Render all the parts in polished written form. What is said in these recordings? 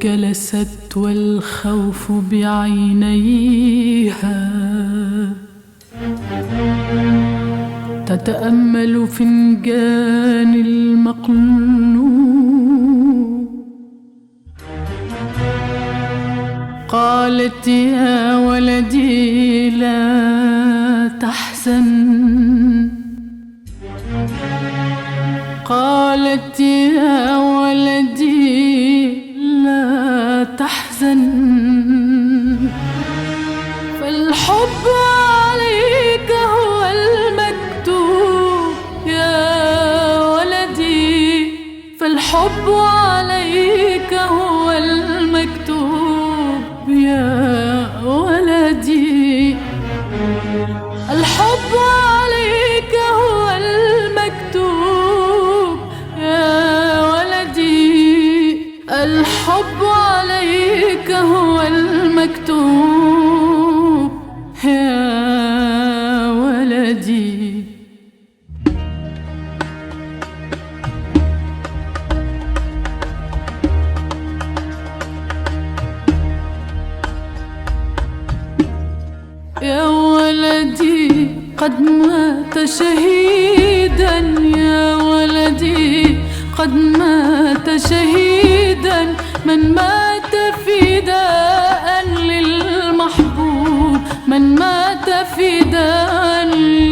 جلست والخوف بعينيها تتأمل فنجان المقلوب. قالت يا ولدي لا تحزن، قالت يا ولدي لا تحزن، فالحب عليك هو المكتوب يا ولدي، فالحب عليك هو المكتوب يا ولدي، الحب عليك هو المكتوب يا ولدي، الحب عليك هو المكتوب يا ولدي. يا ولدي قد مات شهيدا، يا ولدي قد مات شهيدا، من مات فداء للمحبوب، من مات فداء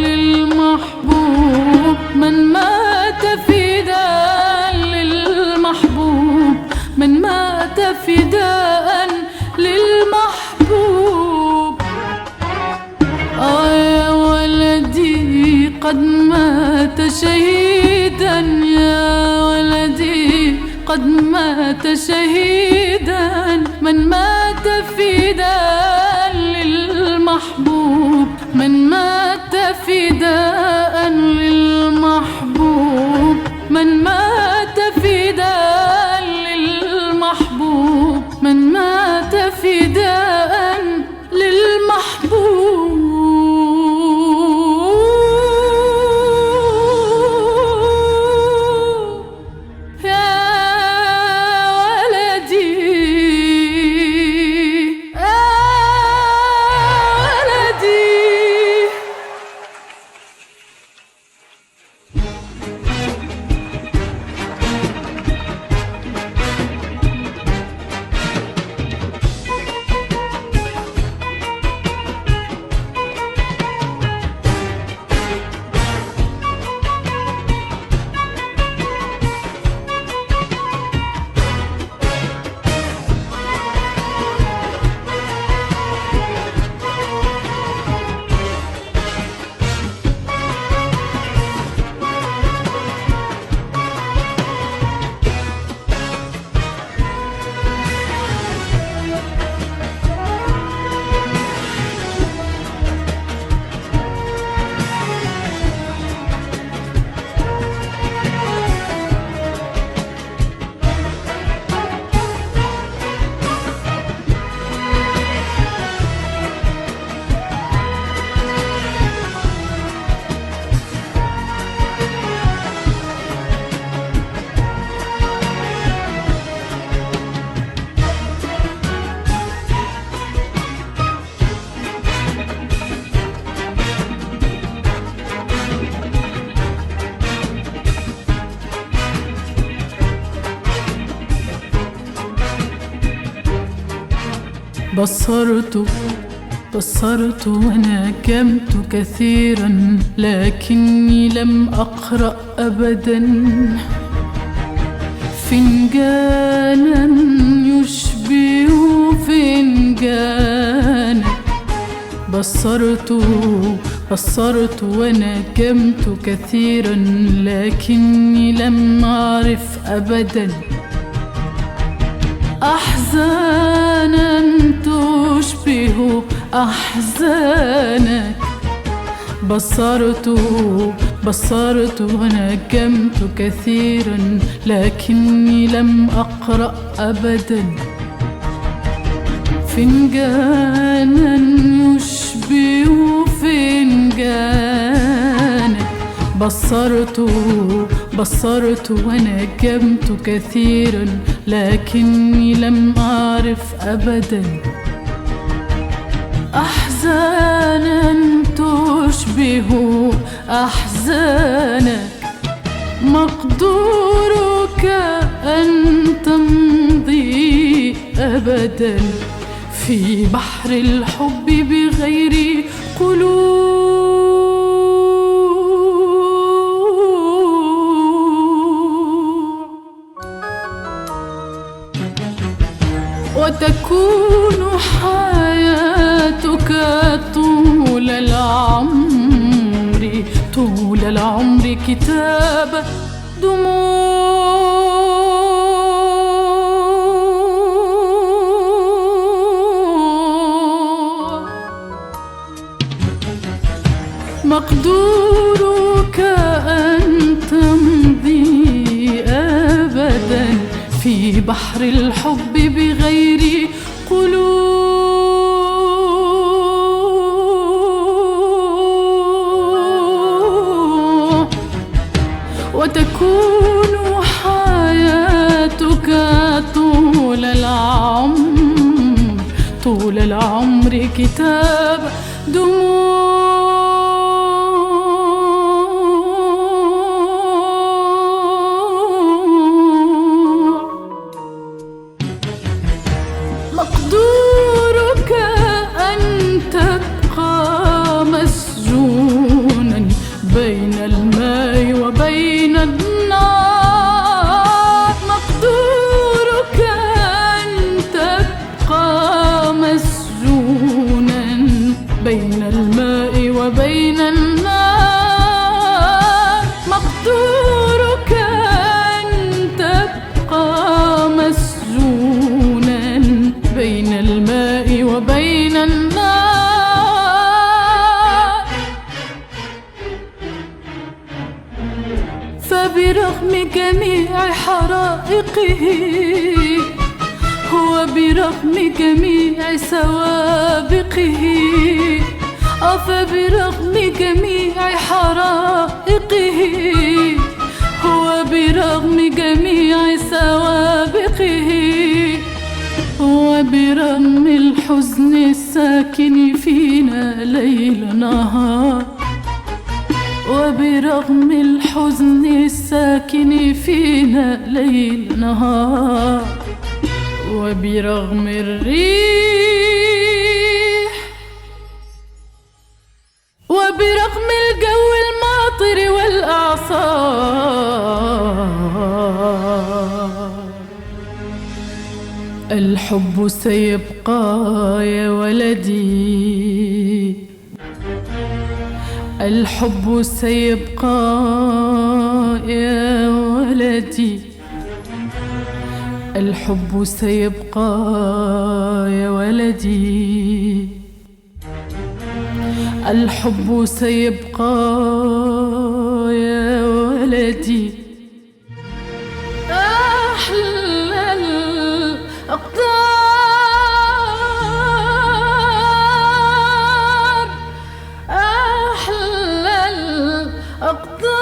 للمحبوب، من مات فداء للمحبوب، من مات فداء للمحبوب. يا ولدي قد مات شهيدا، يا ولدي قد مات شهيدا، من مات فداء للمحبوب، من مات فداء للمحبوب، من مات فداء للمحبوب، من مات فداء للمحبوب. بصرت وناكمت كثيرا، لكني لم أقرأ أبدا فنجانا يشبه فنجانك. بصرت وناكمت كثيرا، لكني لم أعرف أبدا أحزانا تشبه أحزانك. بصرت وناكمت كثيرا، لكني لم أقرأ أبدا فنجانا يشبه فنجانك. بصرت ونجمت كثيرا لكني لم أعرف أبدا أحزانا تشبه أحزانك. مقدورك أن تمضي أبدا في بحر الحب بغير قلوب، وتكون حياتك طول العمر، طول العمر كتاب دموع. مقدورك أن تمضي أبدا في بحر الحب بغير قلوب، وتكون حياتك طول العمر، طول العمر كتاب دموع. مقدورك أن تبقى مسجونا بين الماء وبين النار. مقدورك أن تبقى مسجونا بين الماء وبين النار. مقدورك أن تبقى مسجونا بين الماء وبين النار. فبرغم جميع حرائقه وبرغم جميع سوابقه، فبرغم جميع حرائقه وبرغم جميع سوابقه، وبرغم الحزن الساكن فينا ليل نهار، وبرغم الحزن الساكن فينا ليل نهار، وبرغم الريح، وبرغم الجو الماطر والأعصار، الحب سيبقى يا ولدي، الحب سيبقى يا ولدي، الحب سيبقى يا ولدي، الحب سيبقى يا ولدي. أحلى الأقدار، أحلى الأقدار،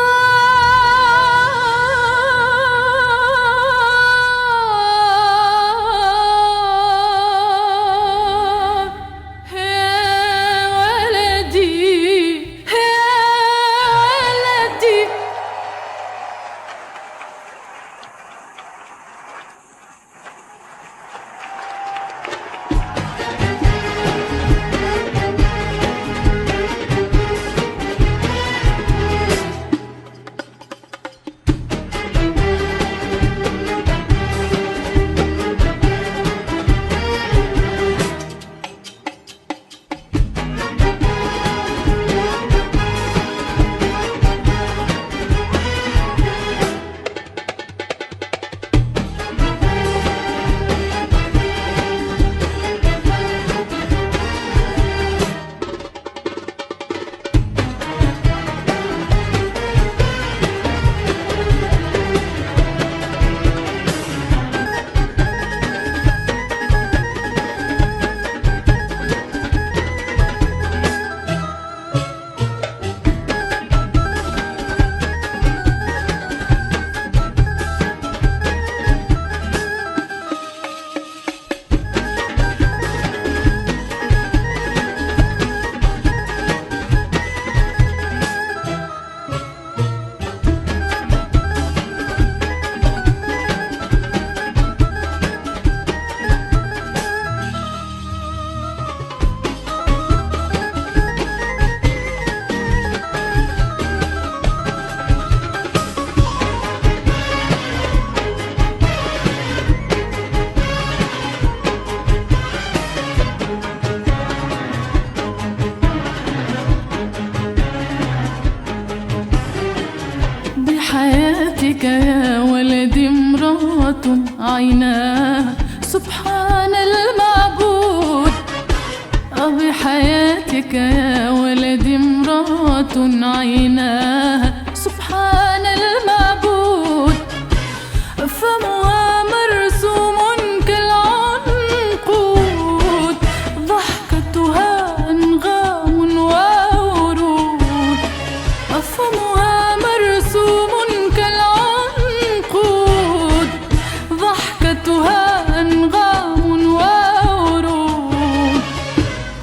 عيناها سبحان المعبود. بحياتك يا ولدي امرأة عيناها سبحان المعبود. فمها مرسوم كالعنقود، ضحكتها أنغام وورود. فمها مرسوم كالعنقود، ضحكتها أنغام وورود.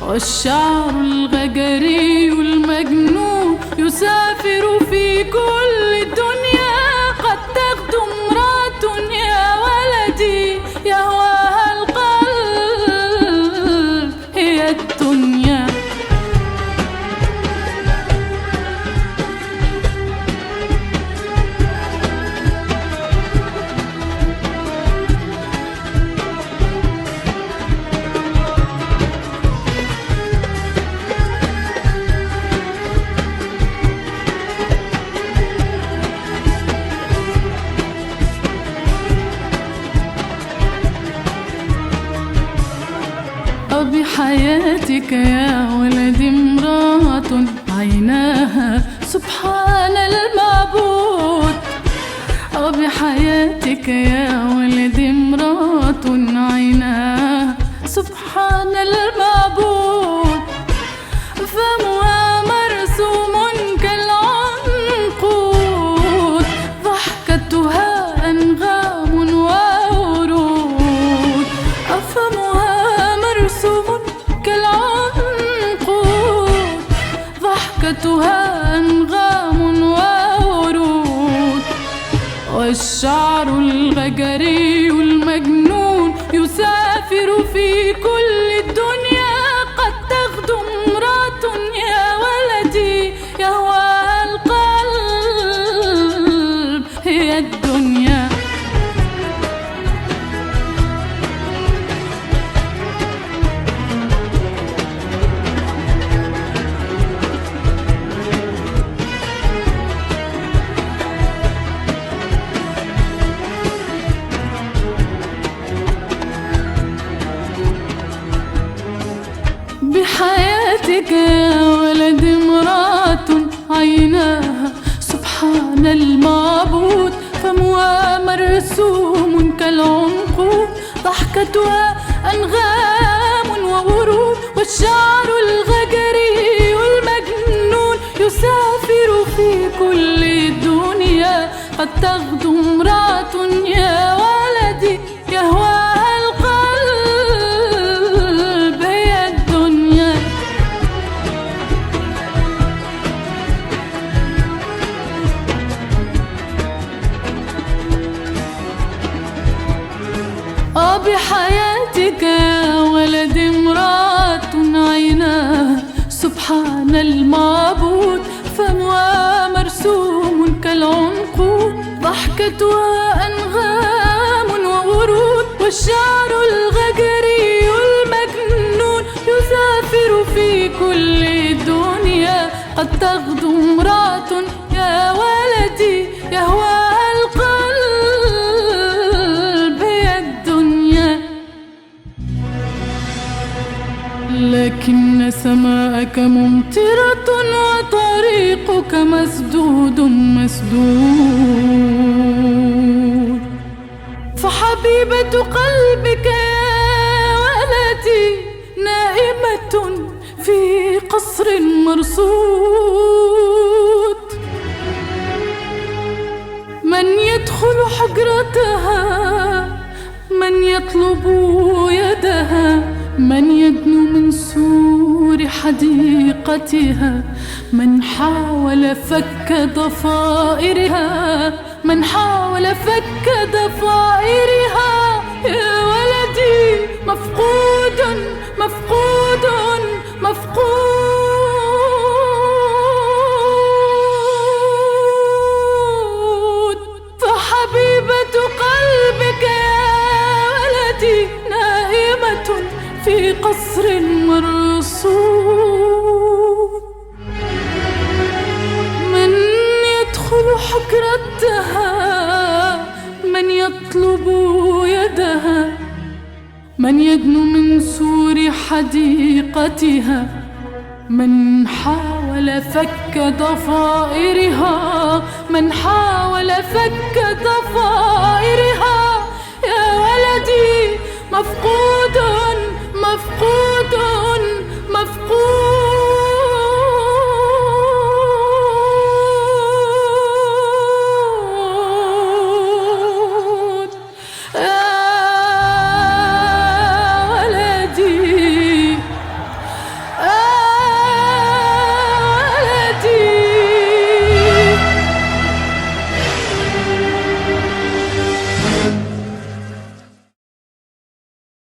والشعر الغجري المجنون يسافر في كل الدنيا، قد تغدو امرأة يا ولدي يهواها القلب هي الدنيا. بحياتك يا ولدي امرأة عيناها سبحان المعبود. بحياتك يا ولدي امرأة عيناها سبحان المعبود. فمها مرسوم كالعنقود، ضحكتها أنغام وورود. فمها مرسوم كالعنقود، ضحكتها أنغام وورود. والشعر الغجري المجنون يسافر في كل الدنيا، قد تغدو امرأة يا ولدي يهواها القلب هي الدنيا. بحياتك يا ولد امرأة عيناها سبحان المعبود. فمها مرسوم كالعنقود، ضحكتها أنغام وورود. والشعر الغجري المجنون يسافر في كل الدنيا، قد تغدو امرأة يا ولدي يهواها القلب هي الدنيا. بحياتك يا ولد امرأة عيناها سبحان المعبود. فمها مرسوم كالعنقود، ضحكتها أنغام وورود. والشعر الغجري المجنون يسافر في كل الدنيا، قد تغدو امرأة يا ولدي يهواها القلب هي الدنيا. لكن سماءك ممطرة وطريقك مسدود مسدود. فحبيبة قلبك يا ولدي نائمة في قصر مرصود. من يدخل حجرتها، من يطلب يدها، من يدنو من سور حديقتها. من حاول فك ضفائرها، من حاول فك ضفائرها يا ولدي مفقود مفقود مفقود. فحبيبة قلبك يا ولدي نائمة في قصر مرصود. من يدخل حجرتها، من يطلب من يدنو من سور حديقتها، من حاول فك ضفائرها، من حاول فك ضفائرها. يا ولدي مفقود